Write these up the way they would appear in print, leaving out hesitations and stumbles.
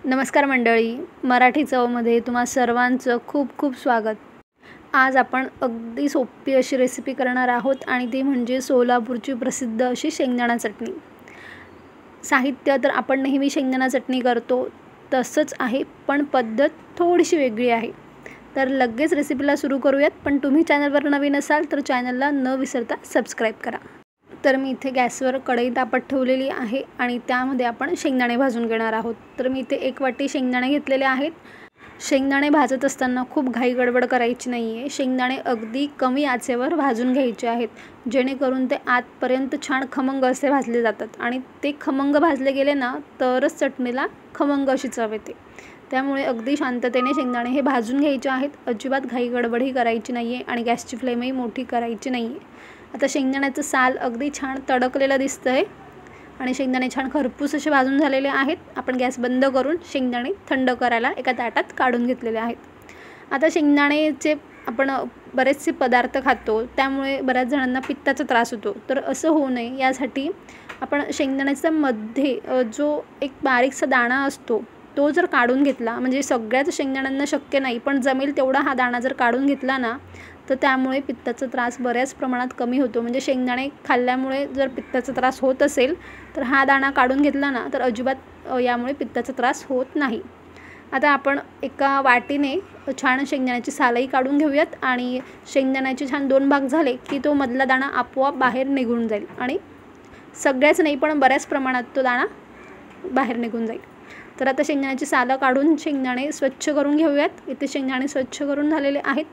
नमस्कार मंडळी, मराठी चवमध्ये तुम्हा सर्वांचं खूप खूप स्वागत। आज आपण अगदी सोपी अशी रेसिपी करणार आहोत आणि ती म्हणजे सोलापूरची प्रसिद्ध अशी शेंगदाणा चटणी। साहित्य तर आपण नेहमी शेंगदाणा चटणी करतो तसंच आहे, पण पद्धत थोडीशी वेगळी आहे। तर लगेच रेसिपीला सुरू करूयात, पण तुम्ही चॅनलवर नवीन असाल तर चॅनलला न विसरता सबस्क्राइब करा। तर मी इथे गॅसवर कढई तापत ठेवलेली आहे आणि त्यामध्ये आपण शेंगदाणे भाजून घेणार आहोत। तर मी इथे 1 वाटी शेंगदाणे घेतलेले आहेत। शेंगदाणे भाजत असताना खूप घाई गडबड करायची नाही आहे। शेंगदाणे अगदी कमी आचेवर भाजून घ्यायचे आहेत, जेणेकरून ते आतपर्यंत छान खमंग असे भाजले जातात आणि ते खमंग भाजले गेले ना तरच चटणीला खमंग अशी चव येते। त्यामुळे अगदी शांततेने शेंगदाणे हे भाजून घ्यायचे आहेत। अजिबात घाई गडबडही करायची नाही आहे आणि गॅसची फ्लेमही मोठी करायची नाही आहे। आता शेंगदाण्याचं साल अगदी छान तडकलेलं दिसतंय आणि शेंगदाणे छान खरपूस असे भाजून झालेले आहेत। आपण गॅस बंद करून शेंगदाणे थंड करायला एका ताटात काढून घेतलेले आहेत। आता शेंगदाणेचे आपण बरेचसे पदार्थ खातो, त्यामुळे बऱ्याच जणांना पित्ताचा त्रास होतो। तर असं होऊ नये यासाठी आपण शेंगदाण्याच्या मध्ये जो एक बारीकसा दाणा असतो तो जर काढून घेतला, म्हणजे सगळ्याच शेंगदाण्यांना शक्य नाही पण जमेल तेवढा हा दाणा जर काढून घेतला ना तर त्यामुळे पित्ताचा त्रास बऱ्याच प्रमाणात कमी होतो। म्हणजे शेंगदाणे खाल्ल्यामुळे जर पित्ताचा त्रास होत असेल तर हा दाणा काढून घेतला ना तर अजिबात यामुळे पित्ताचा त्रास होत नाही। आता आपण एका वाटीने छान शेंगदाण्याची सालही काढून घेऊयात आणि शेंगदाण्याचे छान 2 भाग झाले की तो मधला दाणा आपोआप बाहेर निघून जाईल आणि सगळ्याच नाही पण बऱ्याच प्रमाणात तो दाणा बाहेर निघून जाईल। तर आता शेंगदाण्याची सालं काढून शेंगदाणे स्वच्छ करून घेऊयात। इथे शेंगदाणे स्वच्छ करून झालेले आहेत।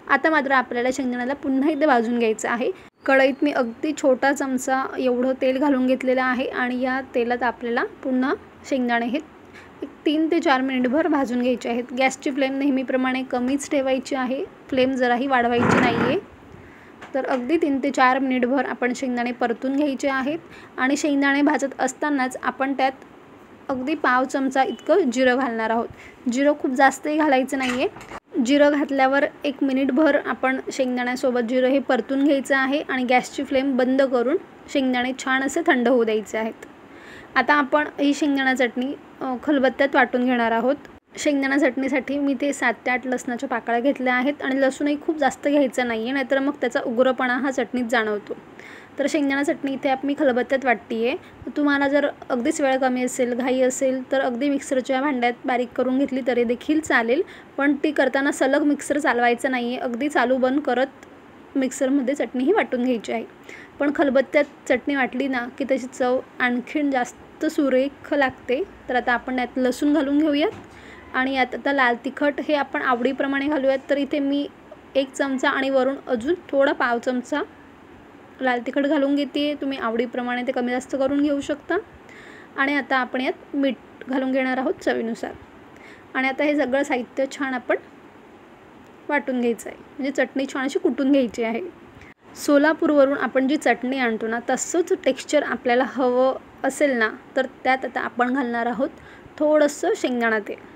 आता मात्र आपल्याला शेंगदाण्याला पुन्हा एकदा भाजून घ्यायचं आहे। कढईत मी अगदी छोटा चमचा एवढं तेल घालून घेतलेलं आहे आणि या तेलात आपल्याला पुन्हा शेंगदाणे हे 3 ते 4 मिनिटभर भाजून घ्यायचे आहेत। गॅसची फ्लेम नेहमीप्रमाणे कमीच ठेवायची आहे, फ्लेम जराही वाढवायची नाही आहे। तर अगदी 3 ते 4 मिनिटभर आपण शेंगदाणे परतून घ्यायचे आहेत आणि शेंगदाणे भाजत असतानाच आपण त्यात अगदी पाव चमचा इतकं जिरं घालणार आहोत। जिरं खूप जास्तही घालायचं नाही आहे। जिरं घातल्यावर 1 मिनिटभर आपण शेंगदाण्यासोबत जिरं हे परतून घ्यायचं आहे आणि गॅसची फ्लेम बंद करून शेंगदाणे छान असे थंड होऊ द्यायचे आहेत। आता आपण ही शेंगदाणा चटणी खलबत्त्यात वाटून घेणार आहोत। शेंगदाणा चटणीसाठी मी ते 7 ते 8 लसणाच्या पाकळ्या घेतल्या आहेत आणि लसूणही खूप जास्त घ्यायचं नाही आहे, नाहीतर मग त्याचा उग्रपणा हा चटणीत जाणवतो। तर शेंगदाणा चटणी इथे मी खलबत्त्यात वाटते आहे। तुम्हाला जर अगदीच वेळ कमी असेल, घाई असेल तर अगदी मिक्सरच्या भांड्यात बारीक करून घेतली तरी देखील चालेल, पण ती करताना सलग मिक्सर चालवायचं नाही आहे। अगदी चालू बंद करत मिक्सरमध्ये चटणीही वाटून घ्यायची आहे। पण खलबत्त्यात चटणी वाटली ना की त्याची चव आणखीन जास्त सुरेख लागते। तर आता आपण यात लसूण घालून घेऊयात आणि यात आता लाल तिखट हे आपण आवडीप्रमाणे घालूयात। तर इथे मी 1 चमचा आणि वरून अजून थोडा पाव चमचा लाल तिखट घालून घेते। तुम्ही आवडीप्रमाणे ते कमी जास्त करून घेऊ शकता। आणि आता आपण यात मीठ घालून घेणार आहोत चवीनुसार आणि आता हे सगळं साहित्य छान आपण वाटून घ्यायचं आहे, म्हणजे चटणी छान अशी कुटून घ्यायची आहे। सोलापूरवरून आपण जी चटणी आणतो ना तसंच टेक्स्चर आपल्याला हवं असेल ना तर त्यात आता आपण घालणार आहोत थोडंसं शेंगदाणा तेल।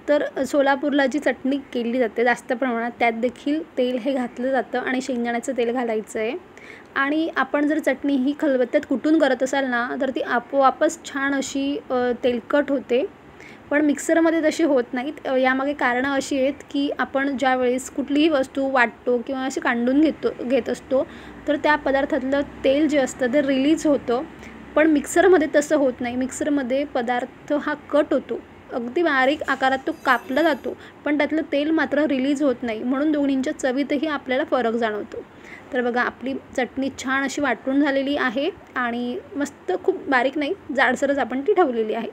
तर सोलापूरला जी चटणी केली जाते जास्त प्रमाणात त्यात देखील तेल हे घातलं जातं आणि शेंगदाण्याचं तेल घालायचं आहे। आणि आपण जर चटणी ही खलबत्त्यात कुटून करत असाल ना तर ती आपोआपच छान अशी तेलकट होते, पण मिक्सरमध्ये तशी होत नाहीत। यामागे कारणं अशी आहेत की आपण ज्या वेळेस कुठलीही वस्तू वाटतो किंवा अशी कांडून घेत असतो तर त्या पदार्थातलं तेल जे असतं ते रिलीज होतं, पण मिक्सरमध्ये तसं होत नाही। मिक्सरमध्ये पदार्थ हा कट होतो, अगदी बारीक आकारात तो कापला जातो, पण त्यातलं तेल मात्र रिलीज होत नाही, म्हणून दोन्हींच्या चवीतही आपल्याला फरक जाणवतो। तर बघा आपली चटणी छान अशी वाटून झालेली आहे आणि मस्त खूप बारीक नाही, जाडसरच आपण ती ठेवलेली आहे।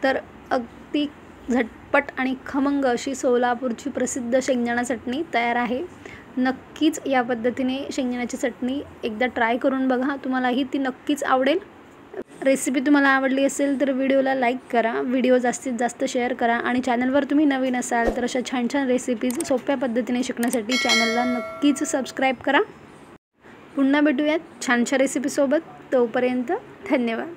तर अगदी झटपट आणि खमंग अशी सोलापूरची प्रसिद्ध शेंगदाणा चटणी तयार आहे। नक्कीच या पद्धतीने शेंगदाण्याची चटणी एकदा ट्राय करून बघा, तुम्हालाही ती नक्कीच आवडेल। रेसिपी तुम्हाला आवडली असेल तर व्हिडिओला लाईक करा, व्हिडिओ जास्तीत जास्त शेअर करा आणि चॅनलवर तुम्ही नवीन असाल तर अशा छान छान रेसिपीज सोप्या पद्धतीने शिकण्यासाठी चॅनलला नक्कीच सबस्क्राईब करा। पुन्हा भेटूयात छानशा रेसिपीसोबत, तोपर्यंत धन्यवाद।